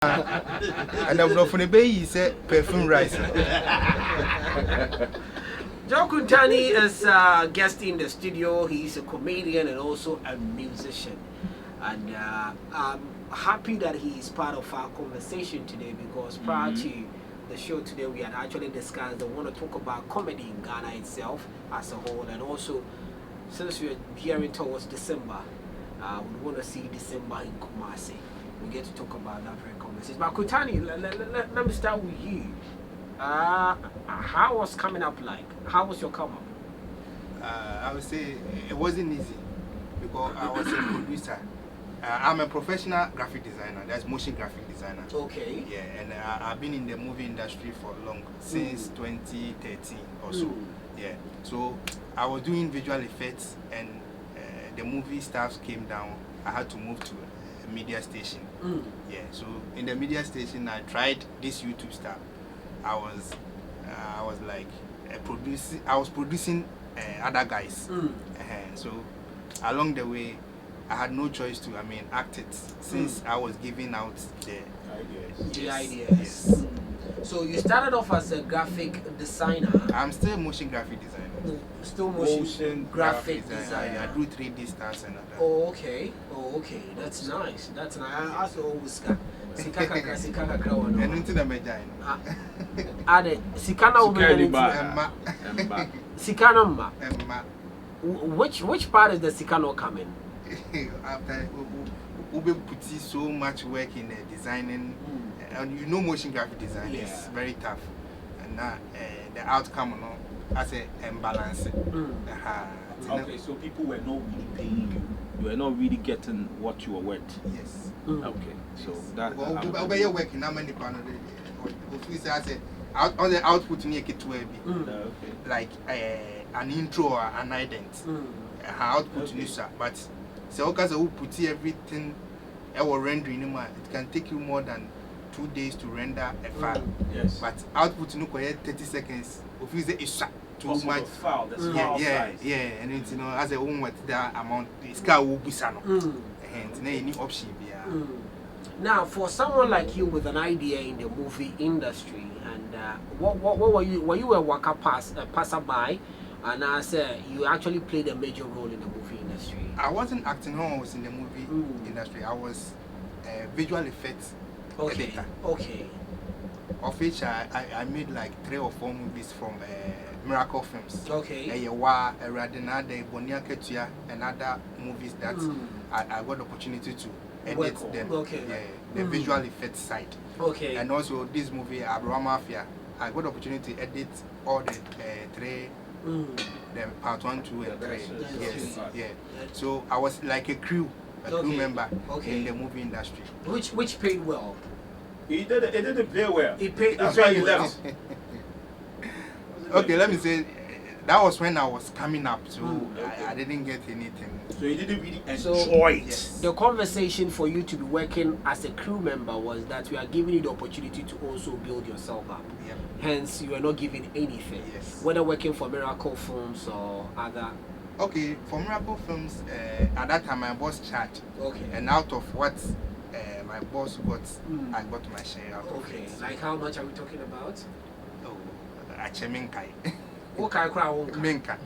And I'm not from the bay, he said perfume rice. Joe Kuntani is a guest in the studio. He's a comedian and also a musician. And I'm happy that he is part of our conversation today because prior to the show today, we had actually discussed that we want to talk about comedy in Ghana itself as a whole. And also, since we're gearing towards December, we want to see December in Kumasi. We get to talk about that very conversation. But Kuntani, let me start with you. How was coming up like? How was your come up? I would say it wasn't easy because I was a producer. I'm a professional graphic designer. That's motion graphic designer. Okay. Yeah, and I've been in the movie industry for long, since 2013 or so. Yeah. So I was doing visual effects, and the movie staff came down. I had to move to a media station. Yeah. So in the media station, I tried this YouTube stuff. I was like I was producing other guys. So along the way, I had no choice to, act it since I was giving out the ideas. Yes. So you started off as a graphic designer. I'm still a motion graphic designer. Still motion graphic designer. I do 3D stars and all that. Oh, okay. That's nice. That's nice. I also always got Sikaka one. And into the Medina. Ade Sikana Sikana. Which part is the Sikano coming? After Ube put so much work in designing, and motion graphic design is very tough, and the outcome, as a imbalance. Okay, so people were not really paying you. You were not really getting what you were worth. Yes. Okay, so that. Well, you're working how many pounds? On the output near K12, like an intro or an ident. Output user, but so because who put everything our rendering, it can take you more than 2 days to render a file. Yes. But output no 30 seconds. If you say it's too much file, yeah, and it's as a own what that amount it's car will be sano. And any option be. Now, for someone like you with an idea in the movie industry, and what were you? Were you a passerby? And I said you actually played a major role in the movie industry. I wasn't acting when I was in the movie industry. I was visual effects editor. Okay. Of which I made like 3 or 4 movies from Miracle Films. Okay. And other movies that I got the opportunity to edit them. Okay. Yeah, the visual effects side. Okay. And also this movie Abraham Mafia, I got the opportunity to edit all the 3. The part 1, 2, and 3. Yes, yeah. So I was like a crew member in the movie industry. Which paid well? It didn't pay well. It paid. That's why you left. Okay, let me say that was when I was coming up, so I didn't get anything. So you didn't really enjoy it. Yes. The conversation for you to be working as a crew member was that we are giving you the opportunity to also build yourself up. Yep. Hence, you are not giving anything. Yes. Whether working for Miracle Films or other. Okay, for Miracle Films, at that time my boss charged. Okay. And out of what my boss got, I got my share out of Okay. it. Like how much are we talking about? Oh, Acheminkai. Okay, Minka.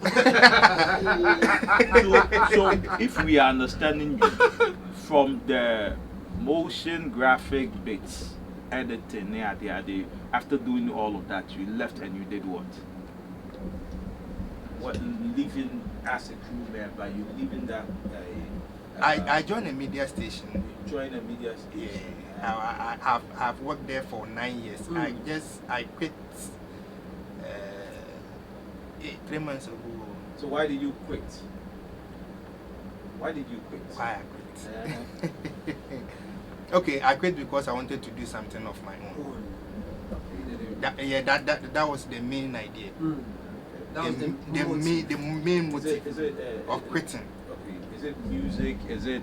So if we are understanding you from the motion graphic bits, editing, after doing all of that, you left and you did what? What, leaving as a crew member, you leaving that? I joined a media station. You joined a media station. Yeah, I've worked there for 9 years. I quit 3 months ago. So why did you quit? Why Why I quit? Okay, I quit because I wanted to do something of my own. That was the main idea. That was the main motive of quitting. Okay. Is it music? Is it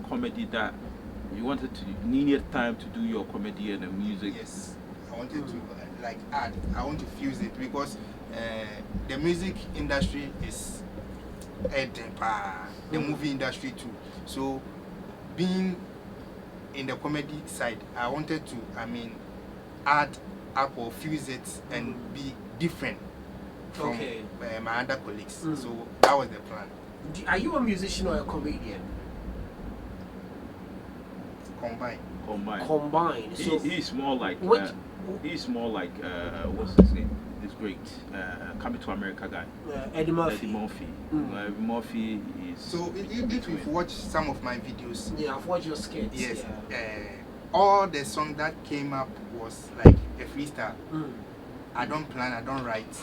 comedy that you wanted to needed time to do your comedy and the music? Yes, I wanted to add. I want to fuse it because the music industry is the movie industry too. So being in the comedy side, I wanted to, add up or fuse it and be different from my other colleagues. So that was the plan. Are you a musician or a comedian? Combined. So he's more like what's his name? This great Coming to America guy. Eddie Murphy. Eddie Murphy is. So if you've watched some of my videos, I've watched your skits. Yes. All the song that came up was like a freestyle. I don't plan, I don't write.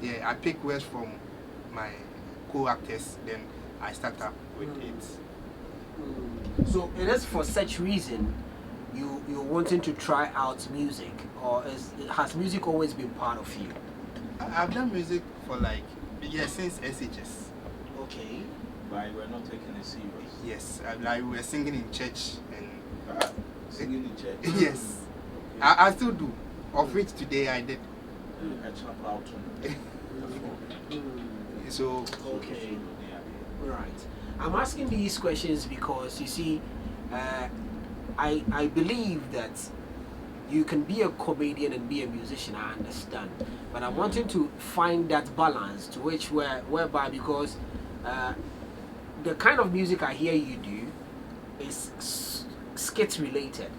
Yeah, I pick words from my co-actors, then I start up with it. So it is for such reason you're wanting to try out music, or has music always been part of you? I've done music for since SHS. Okay. But we're not taking it serious. Yes, we were singing in church and singing in church. Yes, okay. I still do. Of which today I did. So okay, right. I'm asking these questions because you see, I believe that you can be a comedian and be a musician. I understand, but I'm wanting to find that balance to whereby because the kind of music I hear you do is skit related.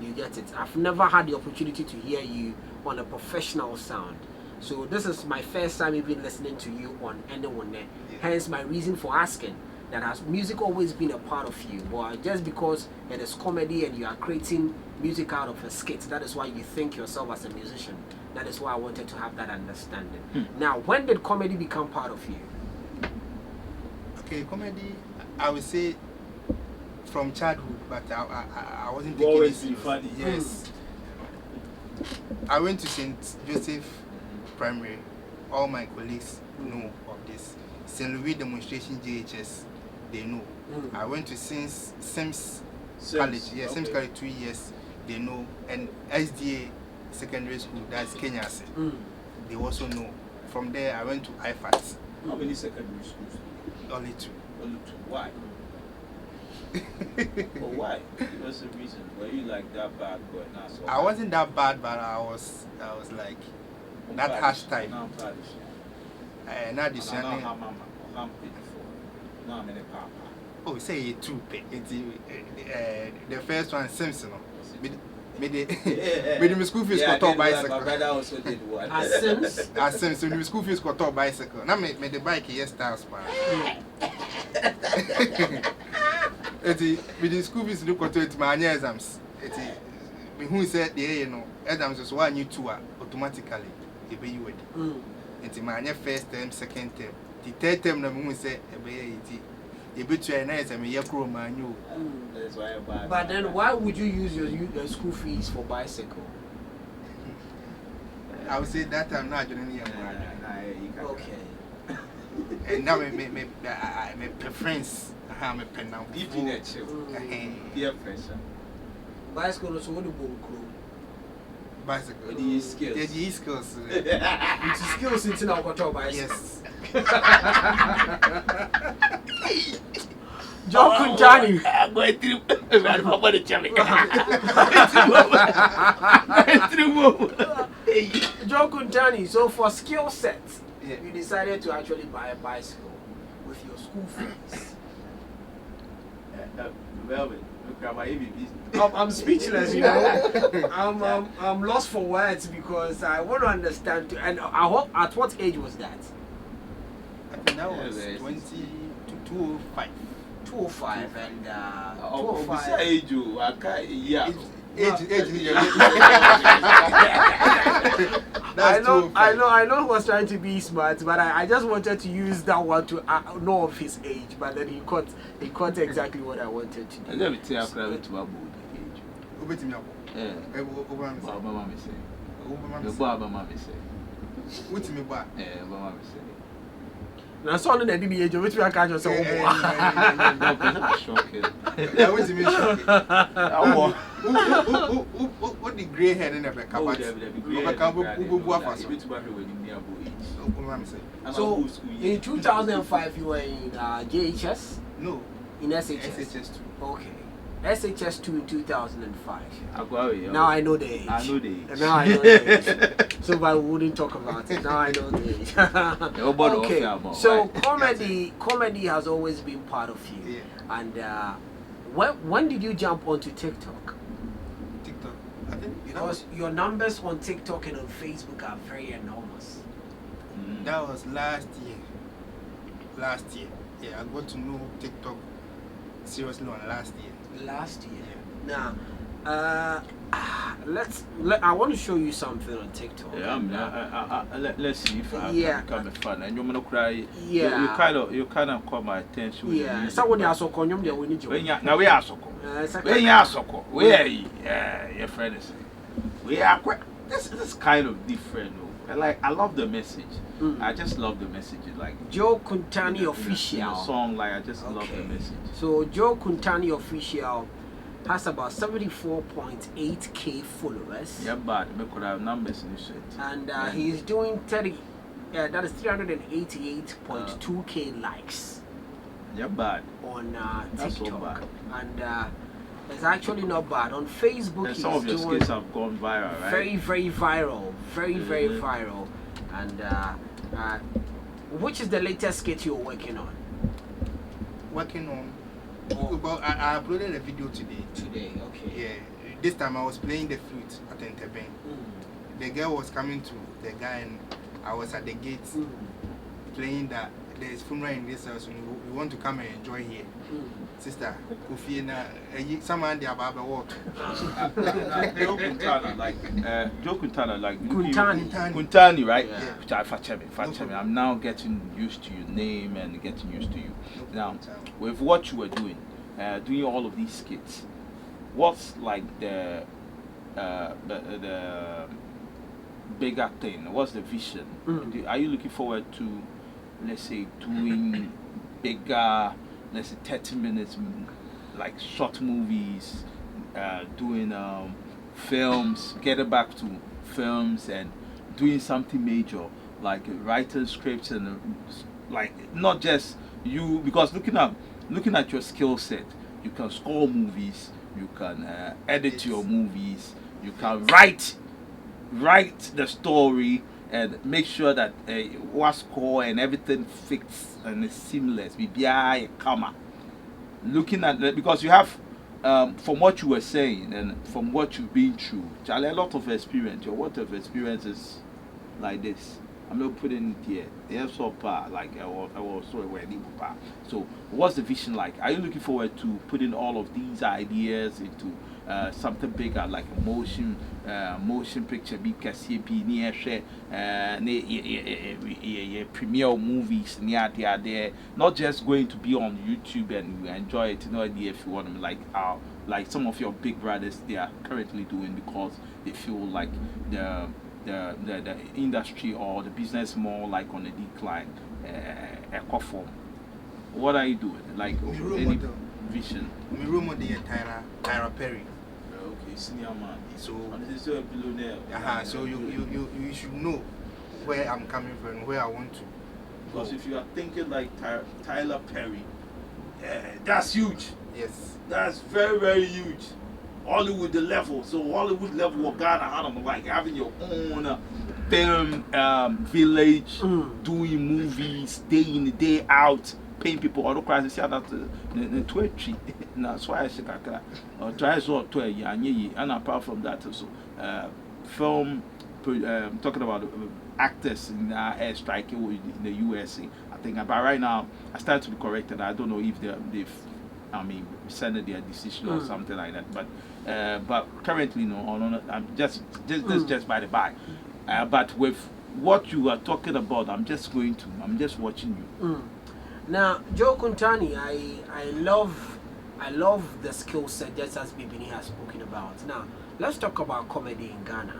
You get it? I've never had the opportunity to hear you on a professional sound. So this is my first time even listening to you on anyone there. Hence my reason for asking. That has music always been a part of you? Or just because it is comedy and you are creating music out of a skit, that is why you think yourself as a musician? That is why I wanted to have that understanding. Now, when did comedy become part of you? Okay, comedy, I would say from childhood, but I wasn't taking it seriously. Yes. I went to St. Joseph Primary. All my colleagues know of this. St. Louis Demonstration JHS, they know. I went to Sims College. Yeah, Sims College 2 years, they know. And SDA Secondary School, that's Kenya. They also know. From there, I went to IFAT. How many secondary schools? Only 2. Only 2. Why? Well, why? Give us a reason. Were you like that bad boy? So I wasn't that bad, but I was like that harsh type. Not this year. Oh, say you 2 pay. The first one, Simpson. With the school fees got top bicycle. My brother also did one. As Sims, when the school fees got top bicycle. Now me the bike yes styles pa. With the school fees look at it my exams. Me who said exams is one you 2 automatically you be you with. My first term, second term. The third term na me say you be try na say me ye kro man you. That's why I buy. But then why would you use your school fees for bicycle? I would say that time not joining you. Okay. And now me preference how me pen now. Even at you. Peer pressure. Bicycle also what do you bicycle. The skills. The skills. It's skills into now got bicycle. Yes. John Kuntani. I'm going through. I'm going to tell me. John Kuntani. So for skill sets, you decided to actually buy a bicycle with your school fees. Melvin. I'm speechless, you know. I'm lost for words because I want to understand. And I hope, at what age was that? I think that was 205. 205 and 205. Age, I know he was trying to be smart, but I just wanted to use that one to know of his age. But then he caught exactly what I wanted to do. Let me tell you, I'm to age. Now, so on the age of which we are catching yourself. What the grey hair in the back? So, in 2005, you were in JHS? No. In SHS? SHS too. Okay. SHS2 in 2005. Now I know the age. I know the age. Now I know the age. So I wouldn't talk about it. Now I know the age. Okay. So comedy has always been part of you. Yeah. And when did you jump onto TikTok? TikTok. I think Because your numbers on TikTok and on Facebook are very enormous. that was last year. Last year. Yeah, I got to know TikTok seriously on last year. Last year. Now, I want to show you something on TikTok. Yeah, let's see if I Yeah. can become a fan. And you're gonna cry. Yeah. You kind of caught my attention. With Yeah. the Someone music, else will call you. We need you. now we are Soko. We are Soko. We are your friend is. We are quite. This is kind of different. I love the message. I just love the message. Like Joe Kuntani official. in a song, like I just love the message. So Joe Kuntani official has about 74.8k followers. Yeah, but we could have numbers in the shit. And he's doing 30. That is 388.2k likes. Yeah, bad. On That's so TikTok. bad. And it's actually not bad. On Facebook, And he's some of your doing skits have gone viral, right? very, very viral. Very, very viral. And which is the latest skit you're working on? Working on. But I uploaded a video today. Today, okay. Yeah. This time I was playing the flute at Entebbe. The girl was coming to the guy and I was at the gate playing that there is funeral in this house and we want to come and enjoy here. Sister, Kofi na someone there about the walk. Joe Kuntani, like Kuntani, right? Yeah. Which I Fachemi. I'm now getting used to your name and getting used to you. Now, with what you were doing all of these skits, what's like the bigger thing? What's the vision? Are you looking forward to, let's say, doing bigger, let's say 30 minutes, like short movies, doing films, getting back to films and doing something major, like writing scripts and like not just you, because looking at your skill set, you can score movies, you can edit your movies, you can write the story and make sure that what score and everything fits and is seamless. Looking at that, because you have from what you were saying and from what you've been through, Charlie, a lot of experience. Your wealth of experience is like this. I'm not putting it here. There's so far, like I was so aware. So, what's the vision like? Are you looking forward to putting all of these ideas into something bigger, like a motion picture, big CP near share, premiere movies near there? Not just going to be on YouTube and you enjoy it. No idea if you want them like some of your big brothers they are currently doing, because they feel like the industry or the business more like on a decline, form. What are you doing? Like any vision? My role model is Tyra Perry. Okay, senior man. So this is a billionaire. So you should know where I'm coming from, where I want to. Because if you are thinking like Tyler Perry, that's huge. Yes. That's very, very huge. Hollywood the level. So Hollywood level of Ghana, like having your own film village, doing movies day in, day out, paying people. Other crisis that the Twitch. That's why I say or try so to and apart from that also film talking about actors in air strike in the USA. I think about right now I started to be corrected. I don't know if they've rescinded their decision or something like that. But currently no. I'm just by the by. But with what you are talking about, I'm just watching you. Now, Joe Kuntani, I love the skill set just as Bibini has spoken about. Now, let's talk about comedy in Ghana.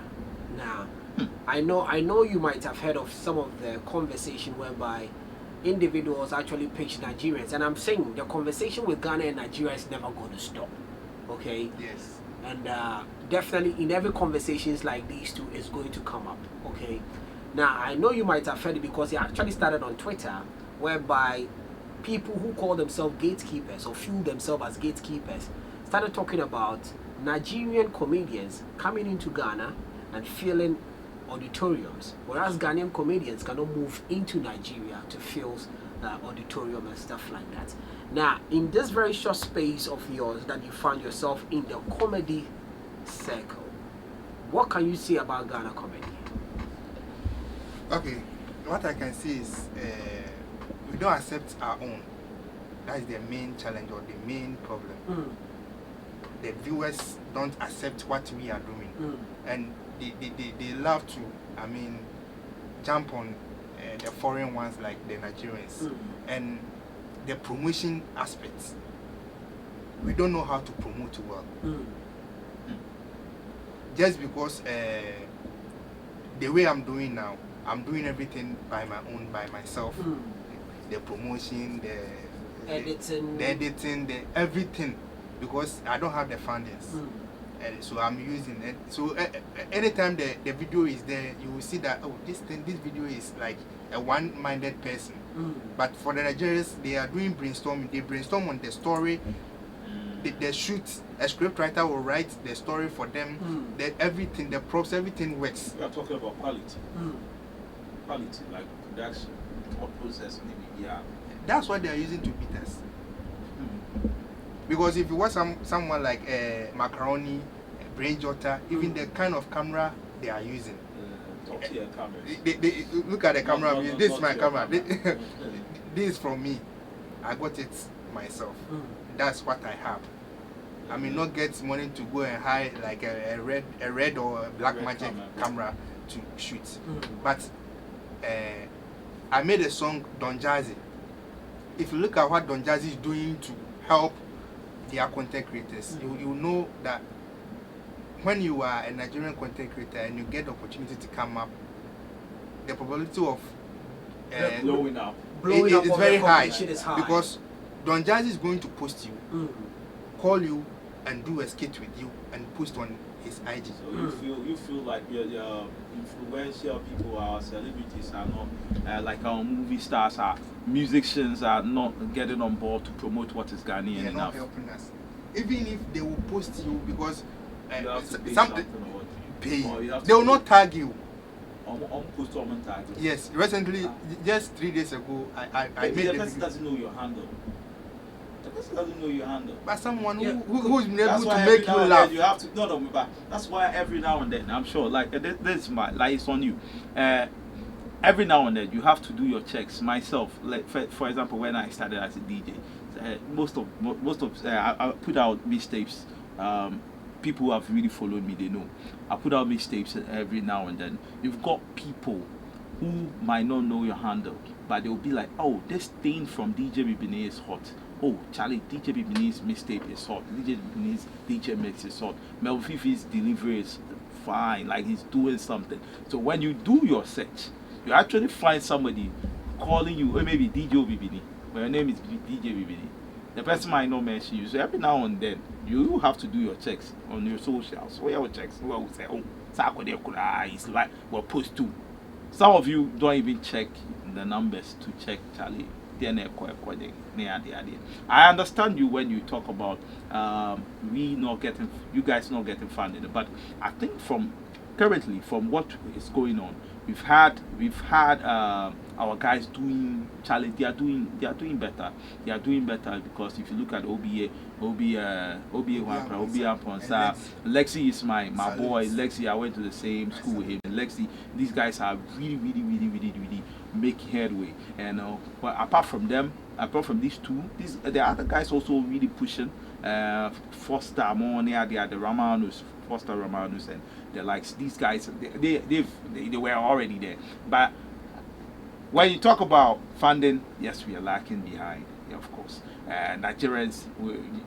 Now, I know you might have heard of some of the conversation whereby individuals actually pitch Nigerians, and I'm saying the conversation with Ghana and Nigeria is never going to stop. Okay? Yes. And definitely in every conversations like these two is going to come up. Okay? Now, I know you might have heard it because it actually started on Twitter, whereby people who call themselves gatekeepers or feel themselves as gatekeepers started talking about Nigerian comedians coming into Ghana and filling auditoriums, whereas Ghanaian comedians cannot move into Nigeria to fill auditorium and stuff like that. Now, in this very short space of yours that you found yourself in the comedy circle, what can you say about Ghana comedy? Okay, what I can say is we don't accept our own. That is the main challenge or the main problem. The viewers don't accept what we are doing, and they love to, I mean, jump on the foreign ones like the Nigerians, and the promotion aspects. We don't know how to promote well. Just because the way I'm doing now, I'm doing everything by my own, by myself. The promotion, the editing, the everything, because I don't have the fundings. And so I'm using it. So anytime the video is there, you will see that, oh, this video is like a one-minded person. But for the Nigerians, they are doing brainstorming. They brainstorm on the story. They shoot. A scriptwriter will write the story for them. Everything, the props, everything works. We are talking about quality. Quality, like production, what process maybe. Yeah. That's what they are using to beat us. Because if you watch someone like Macaroni, Brain Jotter, even the kind of camera they are using. Top tier cameras. They look at the camera. No, this is my camera. Camera. This is from me. I got it myself. That's what I have. I mean, not get money to go and hire like a red or a black magic camera to shoot. But I made a song, Don Jazzy. If you look at what Don Jazzy is doing to help their content creators, you know that when you are a Nigerian content creator and you get the opportunity to come up, the probability of blowing up is very high, because Don Jazzy is going to post you, call you, and do a skit with you and post on his IG. So you feel like your influential people, our celebrities are not like our movie stars, our musicians are not getting on board to promote what is Ghanaian enough. They're not helping us. Even if they will post you, because they will not tag you. Yes, recently, just 3 days ago, I made the person doesn't know your handle. The person doesn't know your handle. But someone who's been able to make you laugh. You have to but that's why every now and then, I'm sure, like this is like it's on you. Every now and then you have to do your checks. Myself, like for example, when I started as a DJ, most of I put out mixtapes. People who have really followed me, they know. I put out mixtapes every now and then. You've got people who might not know your handle, but they'll be like, oh, this thing from DJ Bibini is hot. Oh, Charlie, DJ Bibini's mixtape is hot. DJ Bibini's DJ mix is hot. Melvi's delivery is fine, like he's doing something. So when you do your search, you actually find somebody calling you, or maybe DJ Bibini, but your name is DJ Bibini. The person might not mention you. So every now and then, you have to do your checks on your socials. Where your checks? Who will say, oh, it's like, well, post two. Some of you don't even check the numbers to check Charlie. I understand you when you talk about you guys not getting funded, but I think currently from what is going on, we've had our guys doing challenge. They are doing better. They are doing better because if you look at OBA Ponsa, Lexi is my boy. Lexi, I went to the same school with him. Lexi, these guys are really making headway. And but apart from these two, the other guys also really pushing. Foster Monia, they are the Foster Romanus, and they're like these guys. They were already there, but when you talk about funding, yes, we are lacking behind. Yeah, of course, Nigerians,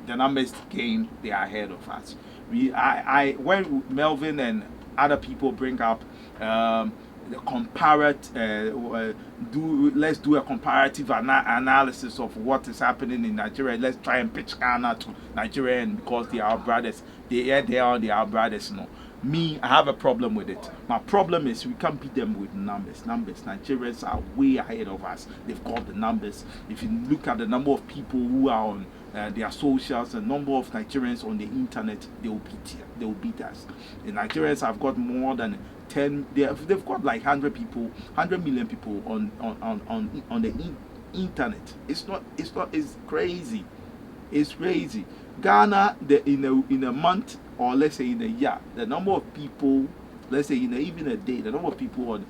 the numbers game, they are ahead of us. When Melvin and other people bring up the let's do a comparative analysis of what is happening in Nigeria. Let's try and pitch Ghana to Nigeria, and because they are our brothers. They are brothers. No, me, I have a problem with it. My problem is we can't beat them with numbers. Nigerians are way ahead of us. They've got the numbers. If you look at the number of people who are on their socials, the number of Nigerians on the internet, they will beat us. The Nigerians have got more than 10. They've got like 100 million people on the internet. It's crazy. It's crazy. Ghana, in a month, or let's say in a year, the number of people, let's say even a day, the number of people on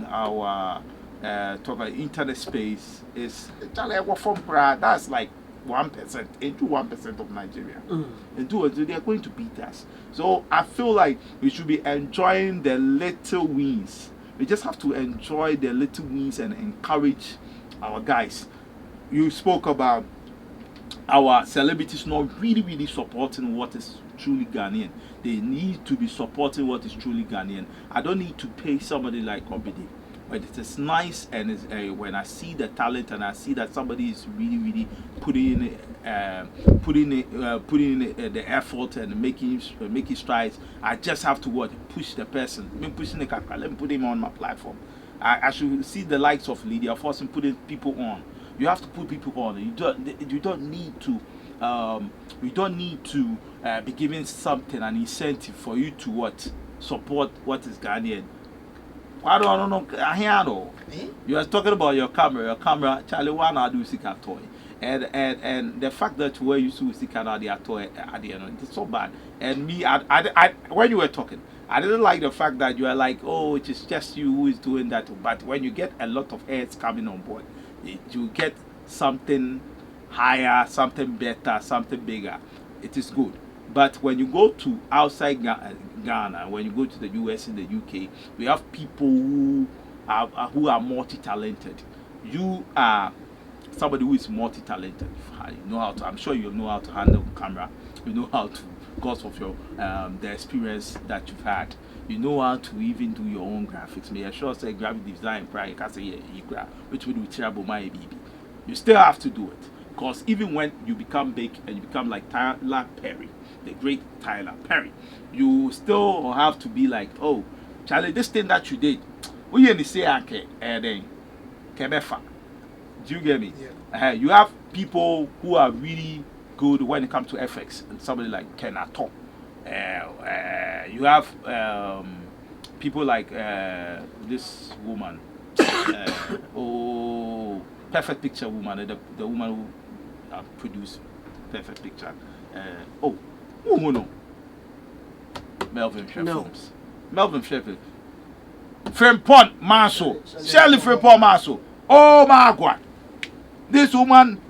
our internet space is that's like 1%, into 1% of Nigeria. And they're going to beat us. So I feel like we should be enjoying the little wins. We just have to enjoy the little wins and encourage our guys. You spoke about our celebrities not really supporting what is truly Ghanaian. They need to be supporting what is truly Ghanaian. I don't need to pay somebody like Obidi, but it is nice, and it's, when I see the talent and I see that somebody is really putting in the effort and making strides, I just have to push the person. Let me put him on my platform. I should see the likes of Lydia Forson putting people on. You have to put people on. You don't need to be given something, an incentive for you to support what is Ghanaian. I don't know. You are talking about your camera. Charlie, one I do seek a toy, and the fact that where you seek a toy at the end, it's so bad. And me, I when you were talking, I didn't like the fact that you are like, oh, it is just you who is doing that. But when you get a lot of heads coming on board, you get something higher, something better, something bigger. It is good. But when you go to outside Ghana, when you go to the US and the UK, we have people who are multi-talented. You are somebody who is multi-talented. You know how to. I'm sure you know how to handle camera. You know how to, because of your the experience that you've had. You know how to even do your own graphics. May I sure say graphic design, probably you can say which would be terrible, my baby. You still have to do it, because even when you become big and you become like Tyler Perry, the great Tyler Perry, you still have to be like, oh, Charlie, this thing that you did, we only say okay, and then Kebefa. Do you get me? Yeah. You have people who are really good when it comes to FX, and somebody like Ken Atom. You have people like this woman, Perfect Picture woman, the woman who produced Perfect Picture. Who no? Melvin Sheffield. Melvin Sheffield. Frimpon Maso. Shirley Frimpon Maso. Oh my God. This woman,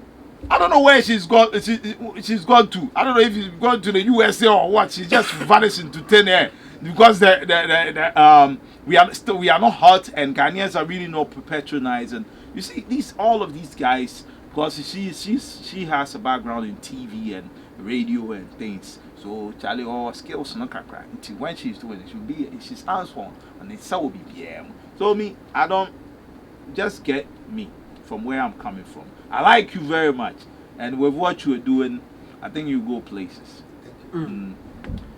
I don't know where she's gone. She's gone to. I don't know if she's gone to the USA or what. She just vanished into thin air because we are not hot, and Ghanaians are really not patronizing. You see, all of these guys, because she has a background in TV and radio and things. So Charlie, all skills no kakra. Until when she's doing it, she's hands on, and it's so be PM. So me, I don't just get me from where I'm coming from. I like you very much, and with what you're doing, I think you go places.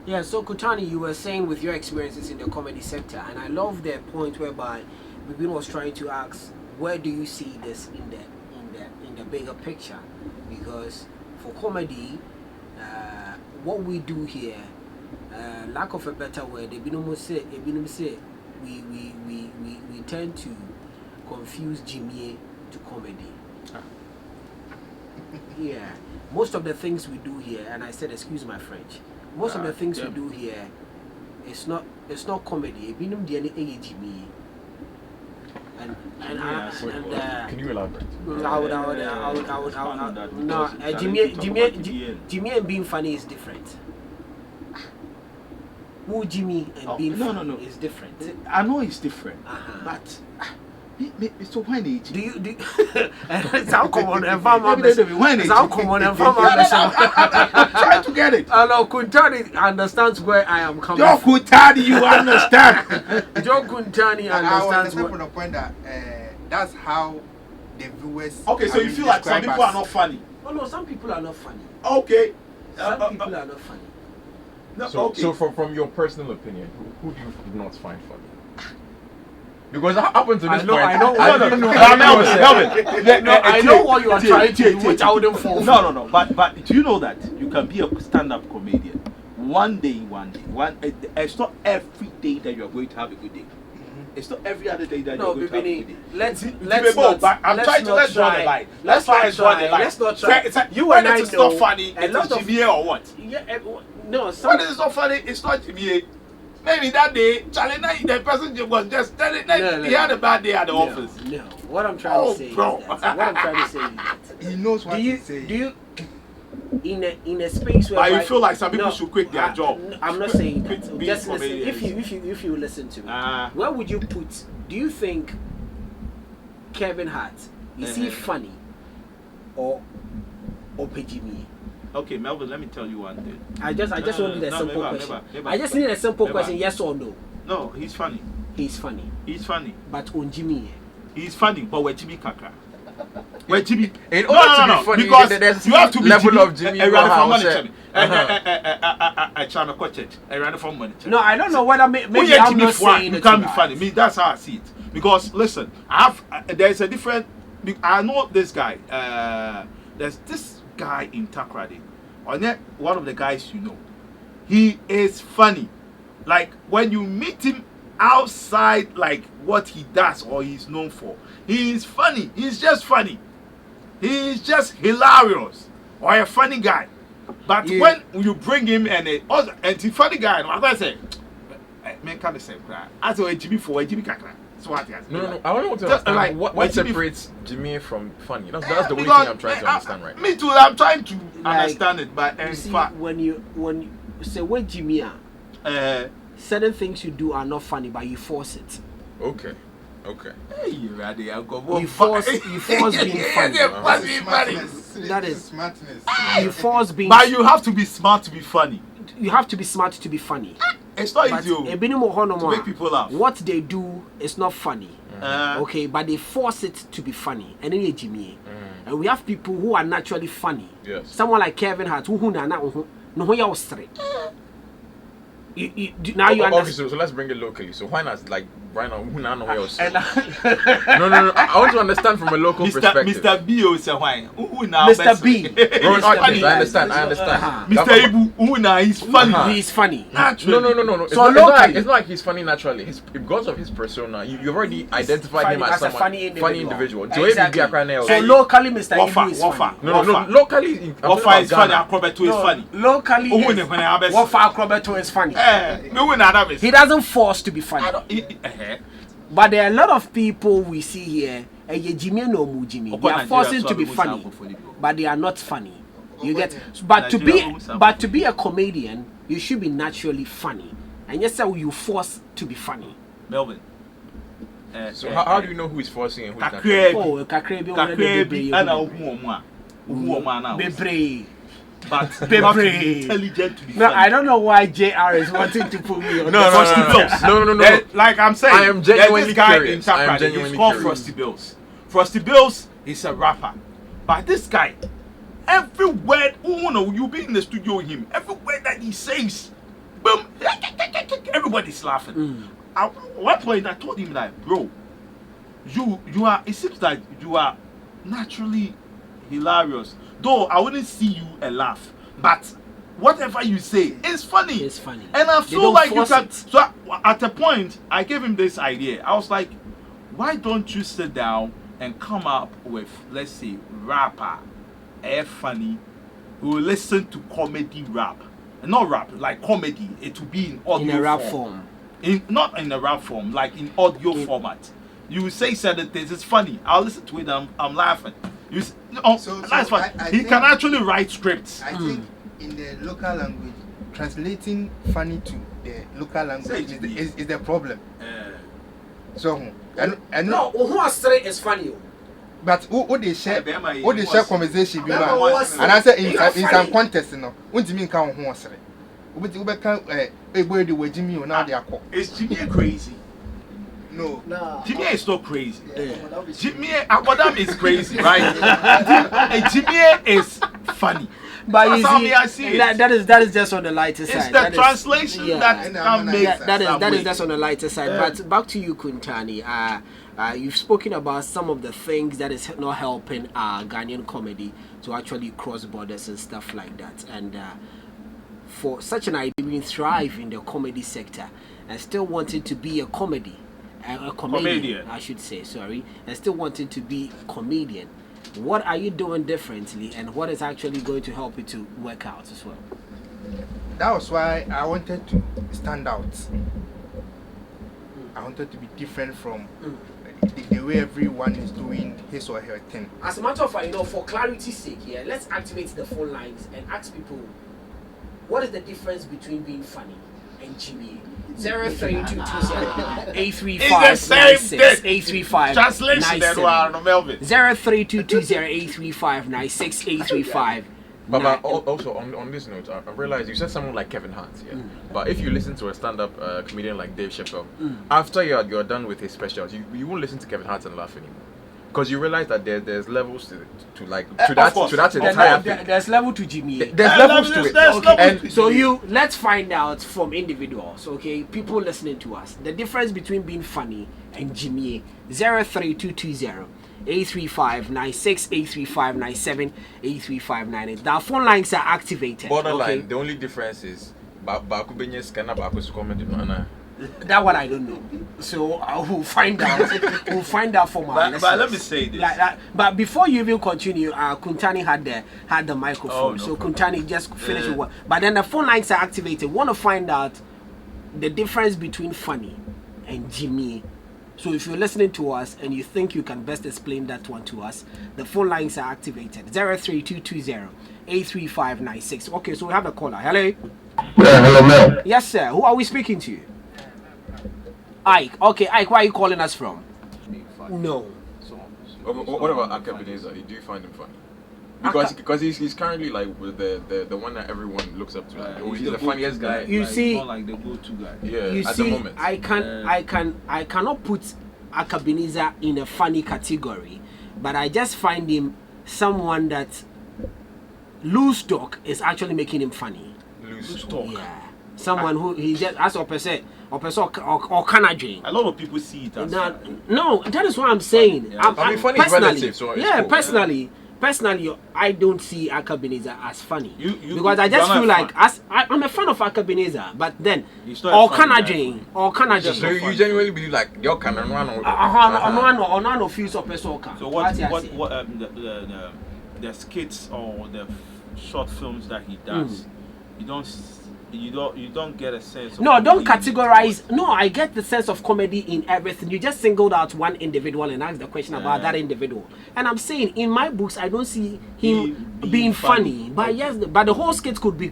Yeah, so Kuntani, you were saying with your experiences in the comedy sector, and I love the point whereby Melvin was trying to ask, where do you see this in the bigger picture? Because for comedy, what we do here, lack of a better word, we tend to confuse Jimmy to comedy. Yeah, most of the things we do here, and I said, excuse my French, most of the things we do here, it's not comedy. Can you elaborate? Jimmy and being funny is different. Who Jimmy and being funny is different. I know it's different, but so when do you it's how common and farmer it's how common and farmer I'm trying to get it. I know Kuntani understands where I am coming from. Joe Kuntani, you understand. Joe Kuntani understands where from the point that that's how the viewers. Okay, so you feel like some people are not funny. Oh no, some people are not funny. Okay. Some people are not funny. No, So, okay. so from your personal opinion, who do you not find funny? Because up until this point, I know. didn't know. Melvin. No, I know what you are trying to do, which I wouldn't fall for. No. But do you know that you can be a stand-up comedian? One day. It's not every day that you are going to have a good day. It's not every other day that No, you're going to have a good day. let's But I'm let's trying to not let's draw the try- line. Let's not try. Let's not try. You and I it's know not funny. a lot It's of Jimmy or what? yeah. No, When some it's not funny, it's not Jimmy. Maybe that day, Charlie, the person was just telling that he had a bad day at the office. No, what I'm trying to say bro. is that. What I'm trying to say is that. He knows what Do you he's saying. do you in a space where But you feel like some people should quit their job. I'm not saying that. Quit being Just listen. comedians. If you listen to me, where would you put? Do you think Kevin Hart is he funny or Pejimi? Okay, Melvin, let me tell you one thing. I just wanted a simple question. never. I just need a simple Never. question, yes or no. No, he's funny. He's funny, He's funny. but on Jimmy, He's funny, but we're Jimmy Kaka. We're Jimmy. In order to be funny, because there's you have to be level Jimmy, of Jimmy I ran from money. Uh-huh. I try to catch it. I ran from money. no, I don't know whether maybe When you're I'm Jimmy not Fwan, saying you it can't be right. funny. Me, that's how I see it. Because listen, there's a different. I know this guy. There's this guy in Takrady. One of the guys you know. He is funny. Like when you meet him outside, like what he does or he's known for, he is funny. He's just funny. He's just hilarious or a funny guy. But when you bring him and the funny guy, I say, man, can't say that. As a Jimmy for a Jimmy Kakra. No. I don't want to Just understand like, what when Jimmy- separates Jimmy from funny. That's the only thing Because, I'm trying to understand right now. Me too. I'm trying to Like, understand it, but You in see, fact, when you say when Jimmy are, certain things you do are not funny, but you force it. Okay. You force being funny. That is smartness. You force being. But you have to be smart to be funny. You have to be smart to be funny. It's not But easy a minimum to make people laugh. what they do is not funny. Okay, but they force it to be funny. And then Jimmy. And we have people who are naturally funny. Yes. Someone like Kevin Hart, who now you straight. Now you Okay, understand. so let's bring it locally. So why not like right now? Who now know else? And No. I want to understand from a local perspective. Mr. B is a wine. Mr. B. Ron Mr. Atkins, B. I understand. Mr. Ibu, he's funny. He's funny. Naturally. No. It's, So not, it's, not like, locally- it's not like he's funny naturally. Because of his persona, you've already identified him funny as as a someone funny individual. Exactly. So locally, Mr. Ibu is Wafa. funny. No. Locally, I'm talking Wafa is funny. about Ghana. Akrobeto is funny. Locally, Who in when I have Wafa Akrobeto is funny. He doesn't force to be funny. But there are a lot of people we see here, Jimmy no mu Jimmy. They are forcing to be funny, but they are not funny. You get, but to be a comedian, you should be naturally funny, and yes, sir, you force to be funny. Melvin. So how do you know who is forcing and who is not? Oh, kakrebi bebre. But you have to be intelligent to be No, funny. I don't know why JR is wanting to put me on. No. Like I'm saying, I am genuinely there's this guy curious. in I am Takrady, genuinely he's called curious. Frosty Bills. Frosty Bills is a rapper. But this guy, every word, you be in the studio with him, every word that he says, boom, everybody's laughing. At one point I told him that, bro, you are, it seems like you are naturally hilarious. Though I wouldn't see you and laugh, but whatever you say is funny. It's funny. And I They feel don't like you force can. it. So at a point, I gave him this idea. I was like, why don't you sit down and come up with, let's say, rapper, funny, who will listen to comedy rap, not rap, like comedy. It will be in audio In a rap form. Not in a rap form, like in audio format. You say certain things, it's funny. I'll listen to it. I'm laughing. That's fine. He can actually write scripts. I think in the local language, translating funny to the local language is the problem. So, and No, who are straight is funny. but who they share conversation be Bema was- and I say in You're some funny. contest no won't mean count who was we can boy the way Jimmy now they are called. Is Jimmy crazy? No. Jimmy is not crazy. Yeah. Jimmy Akodam is crazy, right? Jimmy is funny. But you That's how see, me I see it. that is just on the lighter It's side. the That is- translation yeah. that And can make that is some just on the lighter side. Yeah. But back to you, Kuntani. You've spoken about some of the things that is not helping Ghanaian comedy to actually cross borders and stuff like that. And for such an idea, we thrive in the comedy sector and still wanting to be a comedian, I should say, sorry, and still wanting to be a comedian. What are you doing differently, and what is actually going to help you to work out as well? That was why I wanted to stand out. I wanted to be different from the way everyone is doing his or her thing. As a matter of fact, for clarity's sake here, let's activate the phone lines and ask people what is the difference between being funny and GBA. 03220-835-96-835. Translation that one, Melvin. 03220-835-96-835. But also on this note, I realized you said someone like Kevin Hart, yeah. But if you listen to a stand-up comedian like Dave Chappelle, after you're done with his specials, you won't listen to Kevin Hart and laugh anymore, because you realize that there's levels to that entire thing. There's level to GBA. There's levels to it. And so let's find out from individuals, okay, people listening to us, the difference between being funny and Jimmy. 03220-835-96-835-97-835-98. The phone lines are activated. Borderline. Okay? The only difference is Baku Benye scanner Baku to comment in That one I don't know. So I will find out. We'll find out from our listeners. But let me say this. But before you even continue, Kuntani had the microphone. Oh, no so problem. Kuntani just finish with what. But then the phone lines are activated. Want to find out the difference between funny and Jimmy. So if you're listening to us and you think you can best explain that one to us, the phone lines are activated. 03220-835-96. Okay, so we have a caller. Hello. Yeah, hello, Mel. Yes, sir. Who are we speaking to? Ike. Okay, Ike, where are you calling us from? No. What about Akabineza? Do you find him funny? Because he's currently like with the one that everyone looks up to. He's the funniest guy. You see, more like the go-to guy. Yeah, you at see, the moment. I cannot put Akabineza in a funny category, but I just find him someone that loose talk is actually making him funny. Loose talk. Yeah, someone who he just as or Canadian. A lot of people see it as No, that is what I'm saying. Yeah. I mean, funny is relative, so it's cool. Personally, I don't see Akabineza as funny because I you're just not feel a like fan. I'm a fan of Akabineza, but then He's not a or funny guy. Canadian. So you genuinely believe like your canon one or on of feels of person. So what the skits or the short films that he does, you don't get a sense of No, don't comedy. categorize. No, I get the sense of comedy in everything. You just singled out one individual and asked the question about that individual. And I'm saying in my books, I don't see him being funny. But yes, but the whole skit could be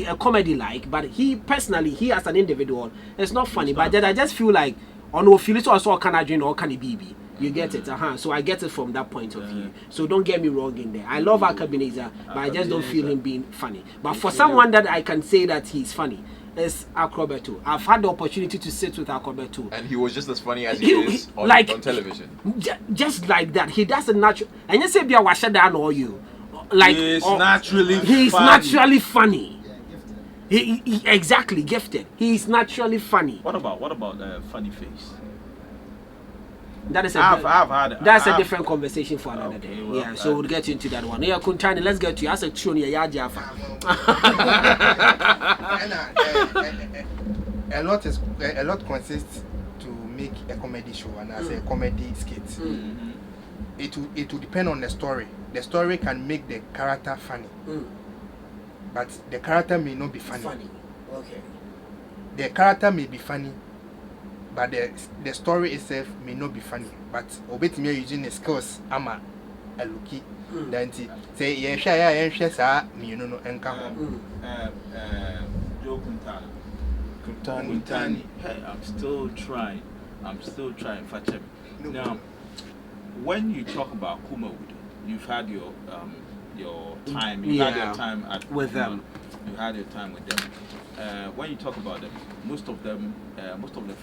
a comedy like. But he as an individual, it's not funny. But then I just feel like, no, feel it also Canadian or Canibibi. You get it, So I get it from that point of view. So don't get me wrong in there. I love Akabineza, but I just don't feel him being funny. But for someone that I can say that he's funny, is Akrobeto. I've had the opportunity to sit with Akrobeto. and he was just as funny as he is on television. Just like that. He does a natural. And you say, "Be a washer down or you." Like He's naturally funny. He exactly gifted. He's naturally funny. What about funny face? That is a different conversation for another day. Well, Yeah, so we'll get into that one. Yeah, Kuntani, let's get to you. As a tune, yeah, Jaffa. A lot consists to make a comedy show and as a comedy skit. It will depend on the story. The story can make the character funny, but the character may not be funny. Okay. The character may be funny, but the story itself may not be funny. But obetime using the skills ama a looky. Then say share sa me no enka ho. Joe Kuntani. Hey, I'm still trying for him. Now, when you talk about Kumawood, you've had your time. You had your time with them. You had your time with them. When you talk about them, most of the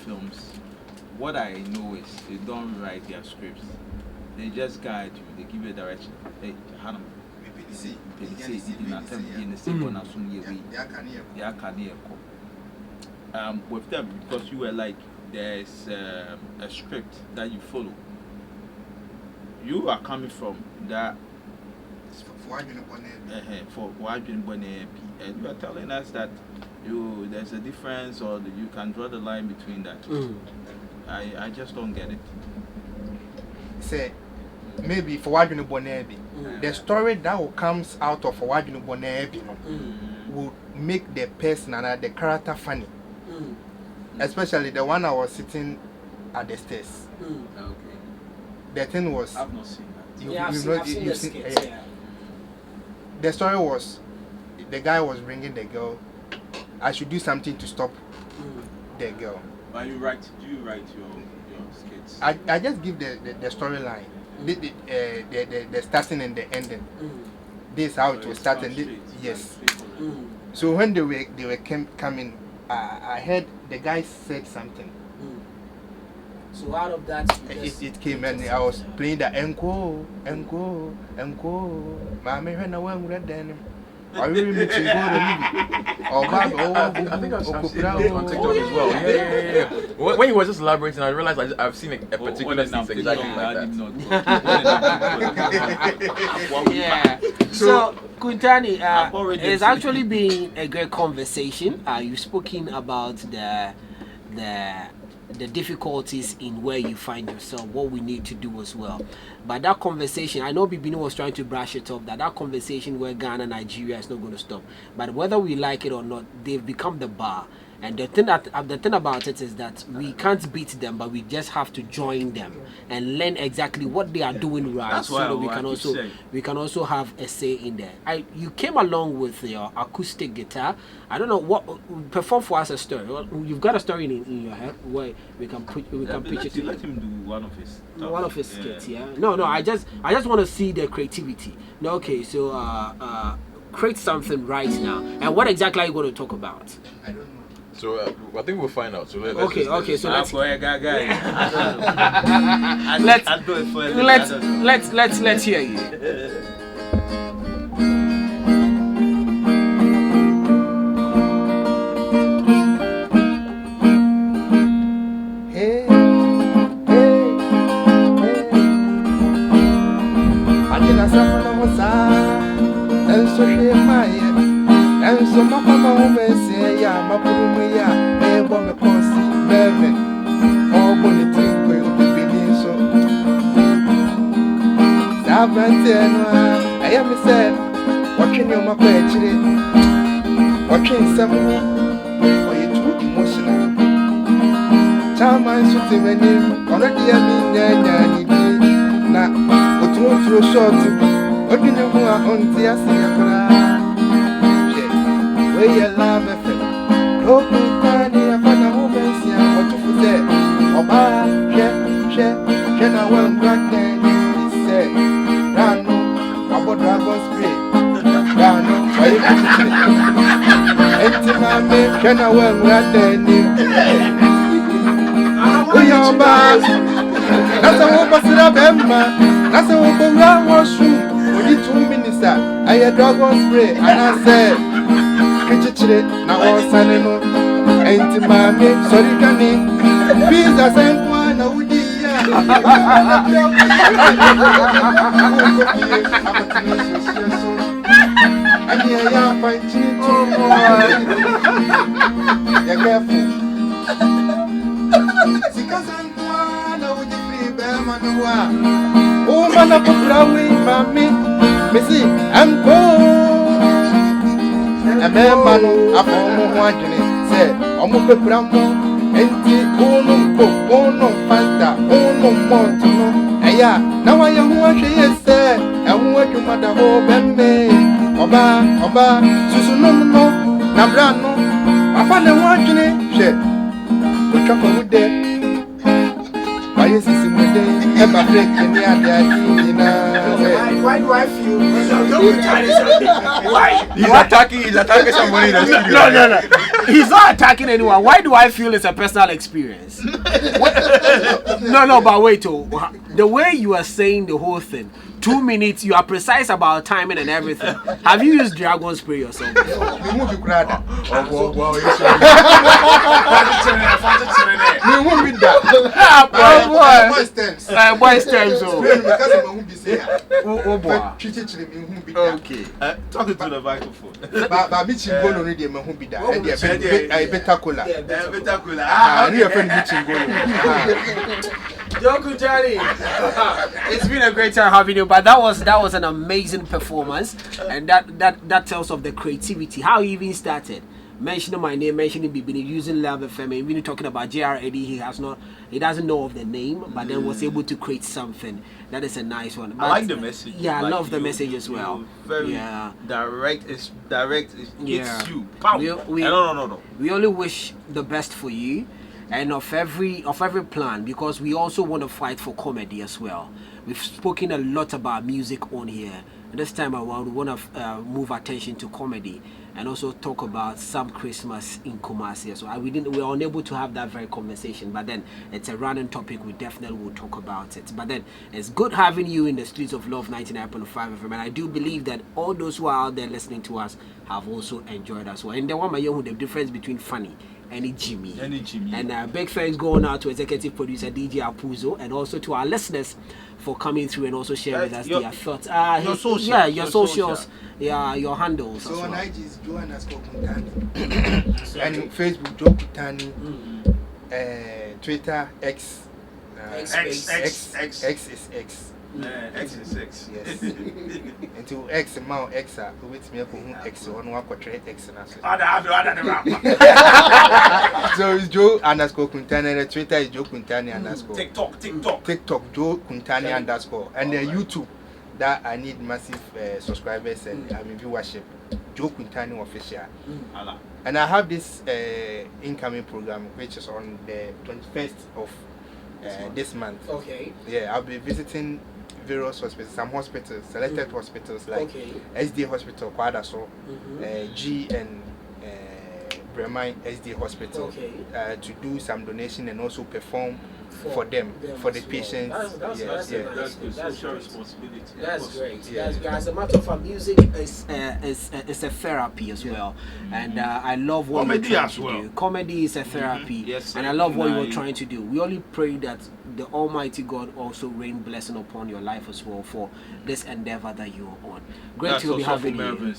films, what I know is they don't write their scripts. They just guide you. They give you a direction. Hey, Hannah, PC. With them, because you were like, there's a script that you follow. You are coming from that for Wajin Bone, and you are telling us that there's a difference, or you can draw the line between that. I just don't get it. Say, maybe for Wajin Bone, the story that will comes out of Wajin Bone will make the person and the character funny. Especially the one I was sitting at the stairs. Okay. The thing was, I've not seen that. I've seen the skits, yeah. The story was, the guy was bringing the girl. I should do something to stop the girl. But do you write your skits? I just give the storyline, the starting and the ending. This is how it was started. Yes. So when they were coming, I heard the guy said something. So out of that, it came and I was playing the encore. Mommy, when I went with them, I really mix it. I think I've seen it on TikTok as well. Yeah. When he was just elaborating, I realized I've seen a particular scene exactly like that. Yeah. So Kuntani, it's actually been a great conversation. You've spoken about the difficulties in where you find yourself, what we need to do as well. But that conversation, I know Bibino was trying to brush it off, that conversation where Ghana, Nigeria is not going to stop. But whether we like it or not, they've become the bar. And the thing about it is that we can't beat them, but we just have to join them and learn exactly what they are doing right. That's so that we can also have a say in there. You came along with your acoustic guitar. I don't know what perform for us a story. Well, you've got a story in your head where we can pitch it. Let him do one of his skits. Yeah. No. I just want to see the creativity. No. Okay. So create something right now. And what exactly are you going to talk about? I don't know. So I think we'll find out. So let's let's hear you. Hey. I did a summer was and so she and so my mama say, yeah, my Purumia, a woman consi, Melvin, all bonnet will be feeling so. Savantana, I am said, watching your mother, watching some more, or you too emotional. Charm and shooting when you already have been now, what you want to short, what you know on the where you love it, no Kuntani, I found a woman, see what you said. Oba, share, now one black man, he said, Rano, about dragon spray, Rano, why you empty my man, can I well black man? We are bad. That's a woman, that's a woman, washroom. We need 2 minutes, I had dragon spray, and I said, now all Sunday, ain't mommy, sorry, Danny. Pizza and one, I would and here you are fighting too you're careful. Because I'm one, I would free Berman. Oh, man, I'm mommy. Missy, I'm cold. A man, a former one, said, almost a bramble, empty, oh, fanta, oh, montuno. Aya, now I am what she is said, and what your mother hope and me. Oba, Susuno, Nabrano, I found a watching it, shit. We come with them. Why is this in the day? Ever breaking the other? Why do I feel? Why? He's attacking somebody in the studio. No. He's not attacking anyone. Why do I feel it's a personal experience? No, but wait. The way you are saying the whole thing 2 minutes. You are precise about timing and everything. Have you used dragon spray yourself? The movie crowd. Oh, wow, Me won't be that. Boy stems. Boy stems. Because I'm won't be saying. Oh boy. Chichili me won't be that. Okay. Talking to the microphone. But me chingo no need me won't be that. I better cola. Better cool. Ah, you friend me chingo. Joe Kuntani, it's been a great time having you. But that was an amazing performance, and that tells of the creativity. How you even started. Mentioning my name, mentioning Bibini, using Love FM, even talking about JR Eddie, he doesn't know of the name, but then was able to create something. That is a nice one. But I like the message. Yeah, I like love the message as well. Very direct. It's direct. It's you. Pow. No. We only wish the best for you, and of every plan, because we also want to fight for comedy as well. We've spoken a lot about music on here. This time around, we want to move attention to comedy and also talk about some Christmas in Kumasi. So we were unable to have that very conversation, but then it's a random topic. We definitely will talk about it. But then it's good having you in the streets of Love 99.5 FM, and I do believe that all those who are out there listening to us have also enjoyed us well. And the one the difference between funny and Jimmy. And big thanks going out to executive producer DJ Apuzo, and also to our listeners for coming through and also sharing with us their thoughts. Your socials, your handles. So on IG is Joe_Kuntani, and Facebook Joe Kuntani, Twitter X. X is X. X is X. Yes. Until X amount X with me X on one quarter X and so it's Joe_Kuntani, and Twitter is Joe Kuntani _ TikTok Joe Kuntani _ and then YouTube that I need massive subscribers and viewership. Joe Kuntani official. And I have this incoming program which is on the 21st of this month. Okay. Yeah, I'll be visiting various hospitals, some hospitals, selected hospitals like SD Hospital, Kwadaso, G and Bremen SD Hospital, to do some donation and also perform for them, for the patients. That's social responsibility. That's great. That's great. As a matter of fact, music is a therapy as well, and I love what comedy you're trying as to well. do. Comedy is a therapy, Yes, and I love what you're trying to do. We only pray that the Almighty God also rain blessing upon your life as well for this endeavor that you're on. Great to be having you.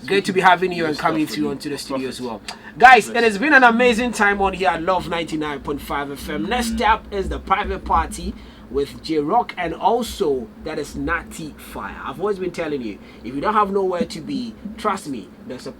Great to be having you and coming through onto the studio as well. Guys, it has been an amazing time on here at Love 99.5 FM. Next up is the private party with J-Rock, and also that is Natty Fire. I've always been telling you, if you don't have nowhere to be, trust me, there's a